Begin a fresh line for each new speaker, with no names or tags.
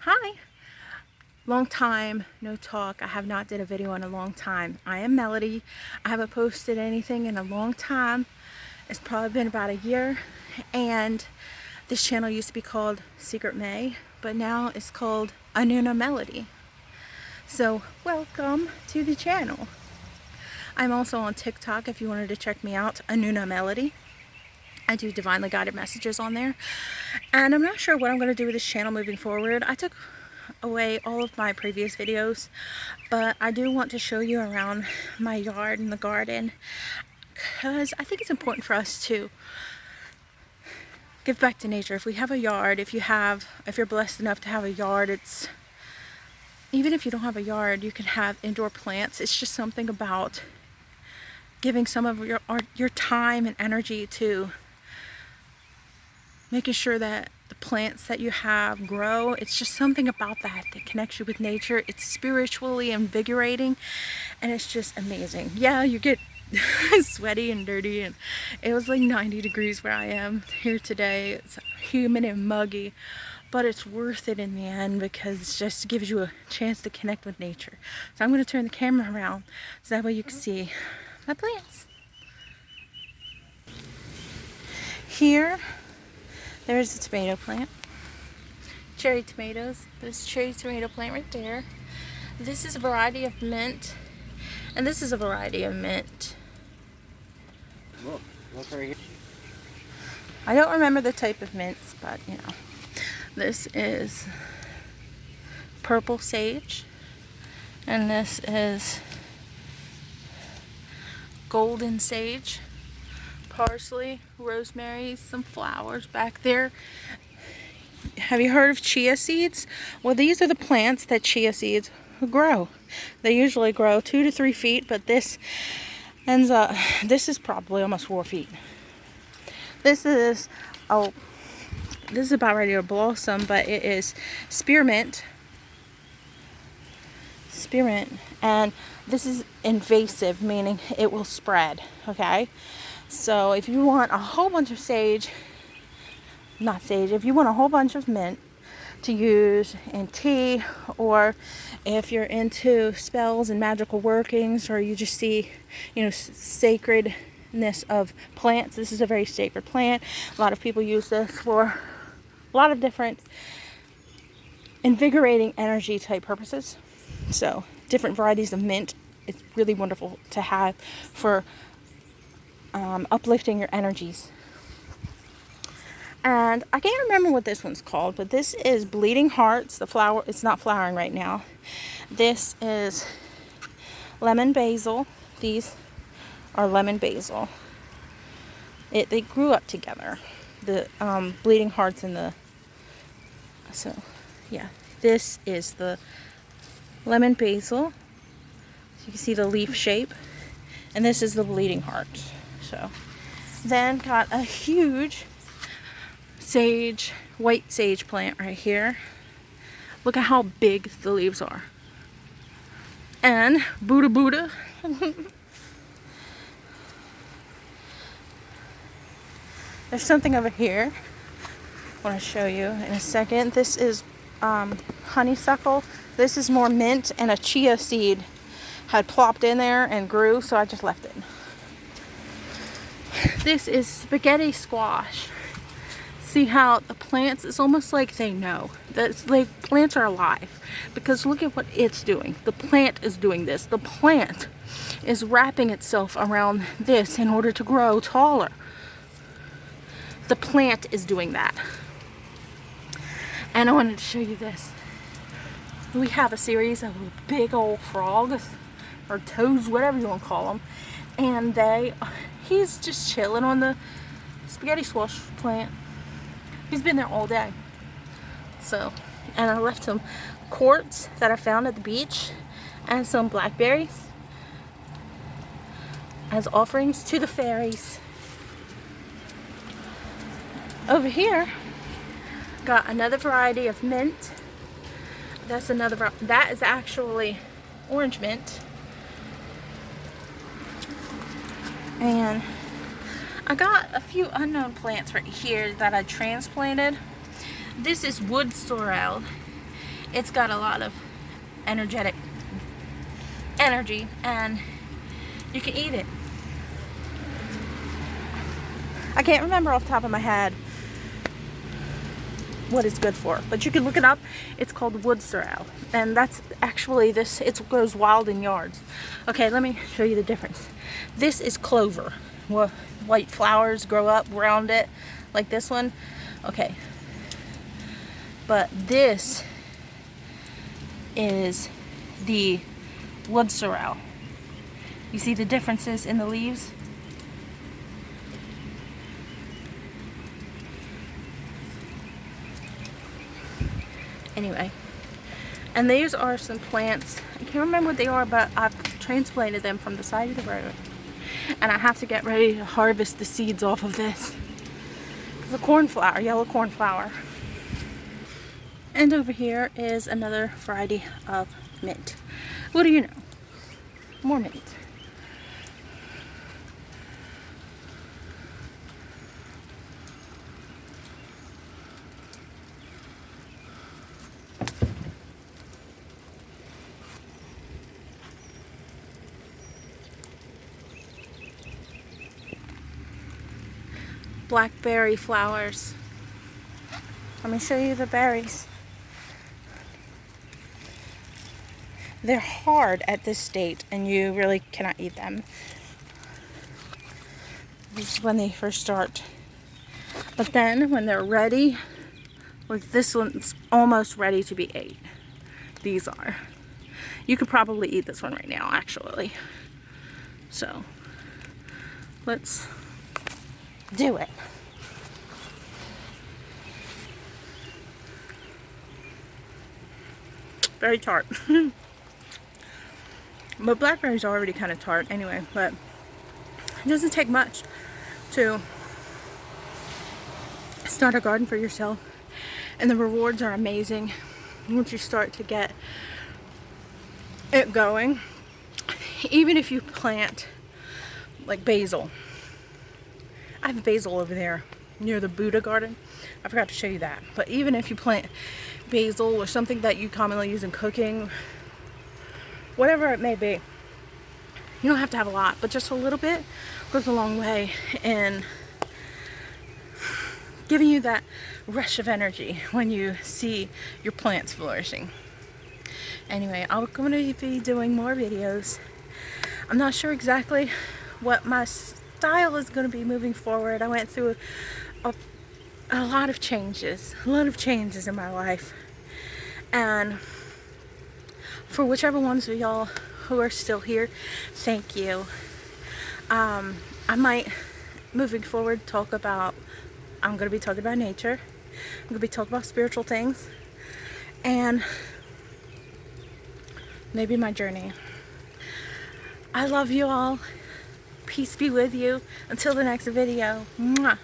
Hi! Long time no talk. I have not did a video in a long time. I am Melody. I haven't posted anything in a long time. It's probably been about a year, and this channel used to be called Secret May, but now it's called AnunnaMelody. So welcome to the channel. I'm also on TikTok if you wanted to check me out, AnunnaMelody. I do divinely guided messages on there, and I'm not sure what I'm going to do with this channel moving forward. I took away all of my previous videos, but I do want to show you around my yard and the garden, because I think it's important for us to give back to nature. If we have a yard, if you're blessed enough to have a yard, even if you don't have a yard, you can have indoor plants. It's just something about giving some of your time and energy to making sure that the plants that you have grow. It's just something about that connects you with nature. It's spiritually invigorating, and it's just amazing. Yeah, you get sweaty and dirty, and it was like 90 degrees where I am here today. It's humid and muggy, but it's worth it in the end because it just gives you a chance to connect with nature. So I'm going to turn the camera around so that way you can see my plants. Here, there's a tomato plant. Cherry tomatoes. There's a cherry tomato plant right there. This is a variety of mint. And this is a variety of mint.
Look right here.
I don't remember the type of mints, but you know. This is purple sage. And this is golden sage. Parsley, rosemary, some flowers back there. Have you heard of chia seeds? Well, these are the plants that chia seeds grow. They usually grow 2 to 3 feet, but this is probably almost 4 feet. This is about ready to blossom, but it is spearmint, and this is invasive, meaning it will spread. Okay. So if you want a whole bunch of if you want a whole bunch of mint to use in tea, or if you're into spells and magical workings, or you just see, sacredness of plants, this is a very sacred plant. A lot of people use this for a lot of different invigorating energy type purposes. So different varieties of mint. It's really wonderful to have for uplifting your energies. And I can't remember what this one's called, but this is bleeding hearts. The flower, it's not flowering right now. This is lemon basil. These are lemon basil. They grew up together. The bleeding hearts and this is the lemon basil. So you can see the leaf shape, and this is the bleeding heart. So then got a huge white sage plant right here. Look at how big the leaves are. And Buddha. There's something over here I want to show you in a second. This is honeysuckle. This is more mint, and a chia seed had plopped in there and grew, so I just left it. This is spaghetti squash. See how the plants, it's almost like they know. That's like plants are alive, because look at what it's doing. The plant is doing this. The plant is wrapping itself around this in order to grow taller. The plant is doing that. And I wanted to show you this. We have a series of big old frogs, or toads, whatever you want to call them, and he's just chilling on the spaghetti squash plant. He's been there all day. So, and I left some quartz that I found at the beach and some blackberries as offerings to the fairies. Over here, got another variety of mint. That is actually orange mint. And I got a few unknown plants right here that I transplanted. This is wood sorrel, It's got a lot of energy, and you can eat it. I can't remember off the top of my head what it's good for, but you can look it up. It's called wood sorrel, and that's actually this. It grows wild in yards. Okay, let me show you the difference. This is clover. White flowers grow up around it, like this one. Okay, but this is the wood sorrel. You see the differences in the leaves? Anyway, and these are some plants. I can't remember what they are, but I've transplanted them from the side of the road, and I have to get ready to harvest the seeds off of this. It's a cornflower, yellow cornflower. And over here is another variety of mint. What do you know? More mint. Blackberry flowers. Let me show you the berries. They're hard at this state, and you really cannot eat them. This is when they first start. But then when they're ready, like this one's almost ready to be ate. These are. You could probably eat this one right now, actually. So, let's do it. Very tart. But blackberries are already kind of tart anyway, but it doesn't take much to start a garden for yourself, and the rewards are amazing once you start to get it going. Even if you plant like basil. I have basil over there near the Buddha garden. I forgot to show you that. But even if you plant basil or something that you commonly use in cooking, whatever it may be, you don't have to have a lot, but just a little bit goes a long way in giving you that rush of energy when you see your plants flourishing. Anyway, I'm going to be doing more videos. I'm not sure exactly what my style is going to be moving forward. I went through a lot of changes in my life, and for whichever ones of y'all who are still here, thank you. I might, moving forward, I'm going to be talking about nature. I'm going to be talking about spiritual things, and maybe my journey. I love you all. Peace be with you. Until the next video. Mwah.